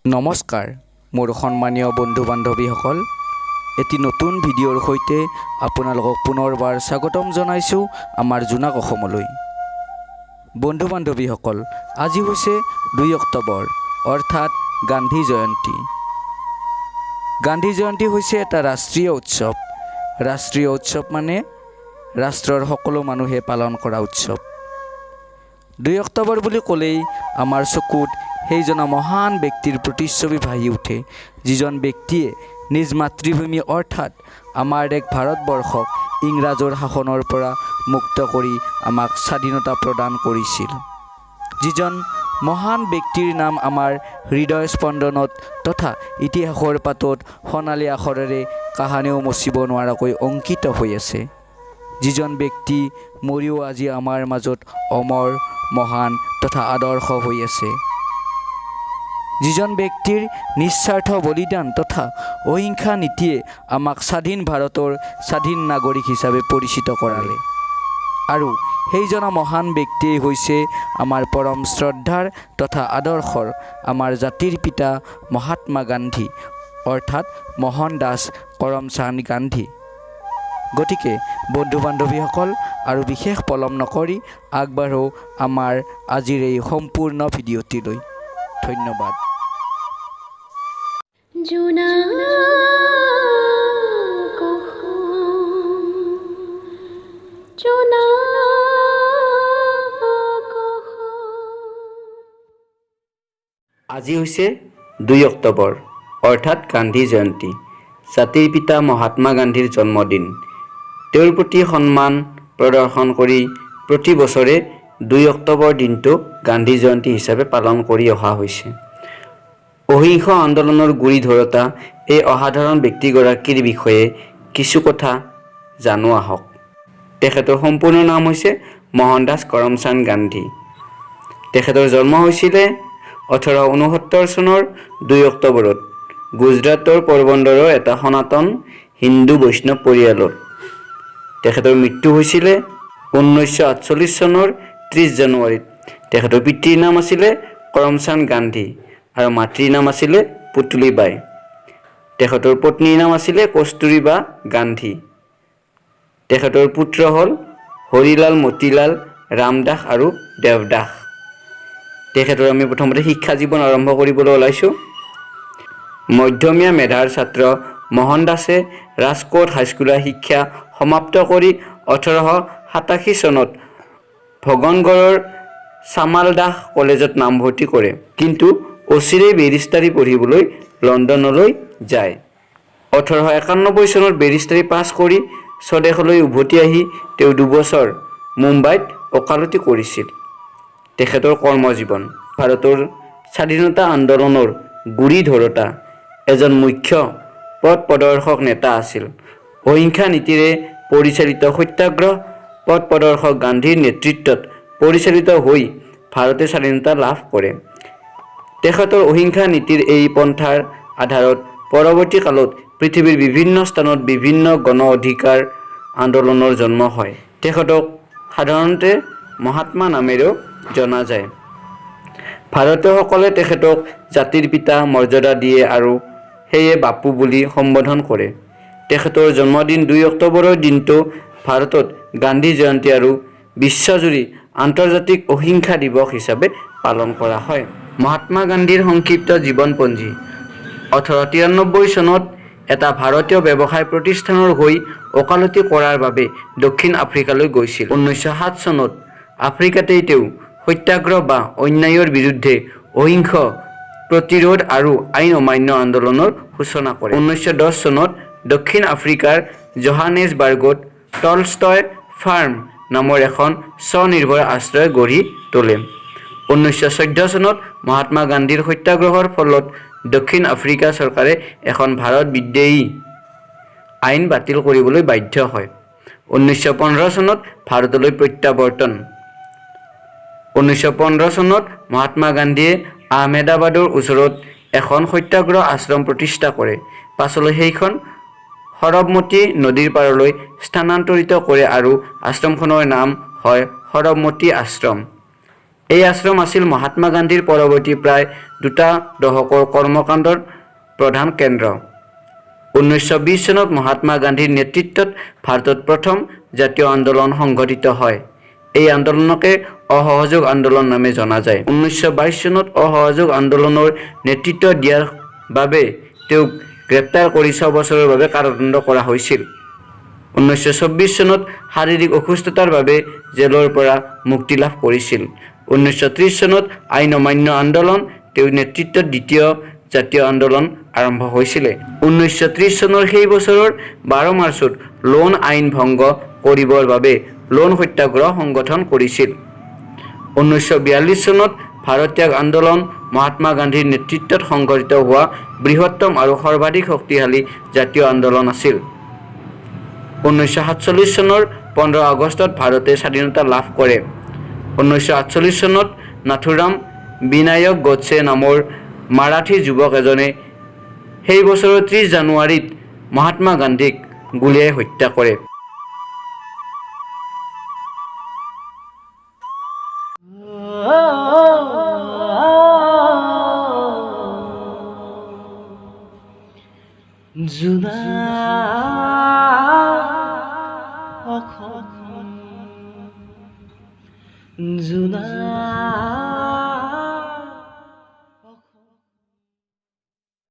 নমস্কাৰ মোৰ সন্মানীয় বন্ধু বান্ধৱীসকল, এটি নতুন ভিডিঅ'ৰ সৈতে আপোনালোকক পুনৰবাৰ স্বাগতম জনাইছোঁ আমাৰ জোনাক অসমলৈ। বন্ধু বান্ধৱীসকল, আজি হৈছে 2 অক্টোবৰ অৰ্থাৎ গান্ধী জয়ন্তী। গান্ধী জয়ন্তী হৈছে এটা ৰাষ্ট্ৰীয় উৎসৱ। ৰাষ্ট্ৰীয় উৎসৱ মানে ৰাষ্ট্ৰৰ সকলো মানুহে পালন কৰা উৎসৱ। 2 অক্টোবৰ বুলি ক'লেই আমাৰ চকুত সেইজনা মহান ব্যক্তিৰ প্ৰতিচ্ছবি ভাহি উঠে, যিজন ব্যক্তিয়ে নিজ মাতৃভূমি অৰ্থাৎ আমাৰ দেশ ভাৰতবৰ্ষক ইংৰাজৰ শাসনৰ পৰা মুক্ত কৰি আমাক স্বাধীনতা প্ৰদান কৰিছিল। যিজন মহান ব্যক্তিৰ নাম আমাৰ হৃদয় স্পন্দনত তথা ইতিহাসৰ পাতত সোণালী আখৰেৰে কাহানিও মচিব নোৱাৰাকৈ অংকিত হৈ আছে। যিজন ব্যক্তি মৰিও আজি আমাৰ মাজত অমৰ, মহান তথা আদৰ্শ হৈ আছে। যিজন ব্যক্তিৰ নিস্বাৰ্থ বলিদান তথা অহিংসা নীতিয়ে আমাক স্বাধীন ভাৰতৰ স্বাধীন নাগৰিক হিচাপে পৰিচিত কৰালে। আৰু সেইজনা মহান ব্যক্তিয়ে হৈছে আমাৰ পৰম শ্ৰদ্ধাৰ তথা আদৰ্শৰ আমাৰ জাতিৰ পিতা মহাত্মা গান্ধী অৰ্থাৎ মোহনদাস কৰমচান্দ গান্ধী। গতিকে বন্ধু বান্ধৱীসকল, আৰু বিশেষ পলম নকৰি আগবাঢ়ো আমাৰ আজিৰ এই সম্পূৰ্ণ ভিডিঅ'টিলৈ। ধন্যবাদ। আজি হৈছে 2 অক্টোবৰ অৰ্থাৎ গান্ধী জয়ন্তী। জাতিৰ পিতা মহাত্মা গান্ধীৰ জন্মদিন। তেওঁৰ প্ৰতি সন্মান প্ৰদৰ্শন কৰি প্ৰতি বছৰে 2 অক্টোবৰ দিনটো গান্ধী জয়ন্তী হিচাপে পালন কৰি অহা হৈছে। অহিংস আন্দোলনৰ গুৰি ধৰোঁতা এই অসাধাৰণ ব্যক্তিগৰাকীৰ বিষয়ে কিছু কথা জানো আহক। তেখেতৰ সম্পূৰ্ণ নাম হৈছে মোহনদাস কৰমচান্দ গান্ধী। তেখেতৰ জন্ম হৈছিলে 1869 চনৰ 2 অক্টোবৰত গুজৰাটৰ পোৰবন্দৰৰ এটা সনাতন হিন্দু বৈষ্ণৱ পৰিয়ালত। তেখেতৰ মৃত্যু হৈছিলে 1948 চনৰ 30 জানুৱাৰীত। তেখেতৰ পিতৃৰ নাম আছিলে কৰমচান্দ গান্ধী আৰু মাতৃৰ নাম আছিলে পুতলীবাই। তেখেতৰ পত্নীৰ নাম আছিলে কস্তুৰীবা গান্ধী। তেখেতৰ পুত্ৰ হ'ল হৰিলাল, মতিলাল, ৰামদাস আৰু দেৱদাস। তেখেতৰ আমি প্ৰথমতে শিক্ষা জীৱন আৰম্ভ কৰিবলৈ ওলাইছোঁ। মধ্যমীয়া মেধাৰ ছাত্ৰ মোহনদাসে ৰাজকোট হাইস্কুলৰ শিক্ষা সমাপ্ত কৰি 1887 চনত ভগনগড়ৰ চামালদাস কলেজত নামভৰ্তি কৰে, কিন্তু অচিৰেই বেৰিষ্টাৰী পঢ়িবলৈ লণ্ডনলৈ যায়। 1891 চনত বেৰিষ্টাৰী পাছ কৰি স্বদেশলৈ উভতি আহি তেওঁ 2 বছৰ মুম্বাইত ওকালতি কৰিছিল। তেখেতৰ কৰ্মজীৱন। ভাৰতৰ স্বাধীনতা আন্দোলনৰ গুৰি ধৰোঁতা এজন মুখ্য পথ প্ৰদৰ্শক নেতা আছিল। অহিংসা নীতিৰে পৰিচালিত সত্যাগ্ৰহ পথ প্ৰদৰ্শক গান্ধীৰ নেতৃত্বত পৰিচালিত হৈ ভাৰতে স্বাধীনতা লাভ কৰে। তেখেতৰ অহিংসা নীতিৰ এই পন্থাৰ আধাৰত পৰৱৰ্তী কালত পৃথিৱীৰ বিভিন্ন স্থানত বিভিন্ন গণ অধিকাৰ আন্দোলনৰ জন্ম হয়। তেখেতক সাধাৰণতে মহাত্মা নামেৰেও জনা যায়। ভাৰতীয়সকলে তেখেতক জাতিৰ পিতা মৰ্যাদা দিয়ে আৰু সেয়ে বাপু বুলি সম্বোধন কৰে। তেখেতৰ জন্মদিন 2 অক্টোবৰৰ দিনটো ভাৰতত গান্ধী জয়ন্তী আৰু বিশ্বজুৰি আন্তৰ্জাতিক অহিংসা দিৱস হিচাপে পালন কৰা হয়। মহাত্মা গান্ধীৰ সংক্ষিপ্ত জীৱনপঞ্জী। 1893 চনত এটা ভাৰতীয় ব্যৱসায় প্ৰতিষ্ঠানৰ হৈ ওকালতি কৰাৰ বাবে দক্ষিণ আফ্ৰিকালৈ গৈছিল। 1907 চনত আফ্ৰিকাতেই তেওঁ সত্যাগ্ৰহ বা অন্যায়ৰ বিৰুদ্ধে অহিংস প্ৰতিৰোধ আৰু আইন অমান্য আন্দোলনৰ সূচনা কৰে। 1910 চনত দক্ষিণ আফ্ৰিকাৰ জহানেছবাৰ্গত টলষ্টয় ফাৰ্ম নামৰ এখন স্বনিৰ্ভৰ আশ্ৰয় গঢ়ি তোলে। 1914 চনত মহাত্মা গান্ধীৰ সত্যাগ্ৰহৰ ফলত দক্ষিণ আফ্ৰিকা চৰকাৰে এখন ভাৰত বিদ্ৰোহী আইন বাতিল কৰিবলৈ বাধ্য হয়। 1915 চনত ভাৰতলৈ প্ৰত্যাৱৰ্তন। 1915 চনত মহাত্মা গান্ধীয়ে আহমেদাবাদৰ ওচৰত এখন সত্যাগ্ৰহ আশ্ৰম প্ৰতিষ্ঠা কৰে। পাছলৈ সেইখন সৰবমতী নদীৰ পাৰলৈ স্থানান্তৰিত কৰে আৰু আশ্ৰমখনৰ নাম হয় সৰবমতী আশ্ৰম। এই আশ্ৰম আছিল মহাত্মা গান্ধীৰ পৰৱৰ্তী প্ৰায় 2 দশকৰ কৰ্মকাণ্ডৰ প্ৰধান কেন্দ্ৰ। 1920 চনত মহাত্মা গান্ধীৰ নেতৃত্বত ভাৰতত প্ৰথম জাতীয় আন্দোলন সংঘটিত হয়। এই আন্দোলনকে অসহযোগ আন্দোলন নামে জনা যায়। 1922 চনত অসহযোগ আন্দোলনৰ নেতৃত্ব দিয়াৰ বাবে তেওঁক গ্ৰেপ্তাৰ কৰি 6 বছৰৰ বাবে কাৰাদণ্ড কৰা হৈছিল। 1924 চনত শাৰীৰিক অসুস্থতাৰ বাবে জেলৰ পৰা মুক্তি লাভ কৰিছিল। 1930 চনত আইন অমান্য আন্দোলন তেওঁৰ নেতৃত্বত দ্বিতীয় জাতীয় আন্দোলন আৰম্ভ হৈছিল। 1930 চনৰ সেই বছৰৰ 12 মাৰ্চত লোণ আইন ভংগ কৰিবৰ বাবে লোণ সত্যাগ্ৰহ সংগঠন কৰিছিল। 1942 চনত ভাৰত ত্যাগ আন্দোলন মহাত্মা গান্ধীৰ নেতৃত্বত সংঘটিত হোৱা বৃহত্তম আৰু সৰ্বাধিক শক্তিশালী জাতীয় আন্দোলন আছিল। 1947 চনৰ 15 আগষ্টত ভাৰতে স্বাধীনতা লাভ কৰে। 1948 চনত নাথুৰাম বিনায়ক গডছে নামৰ মাৰাঠী যুৱক এজনে সেই বছৰৰ 30 জানুৱাৰীত মহাত্মা গান্ধীক গুলীয়াই হত্যা কৰে। জোনা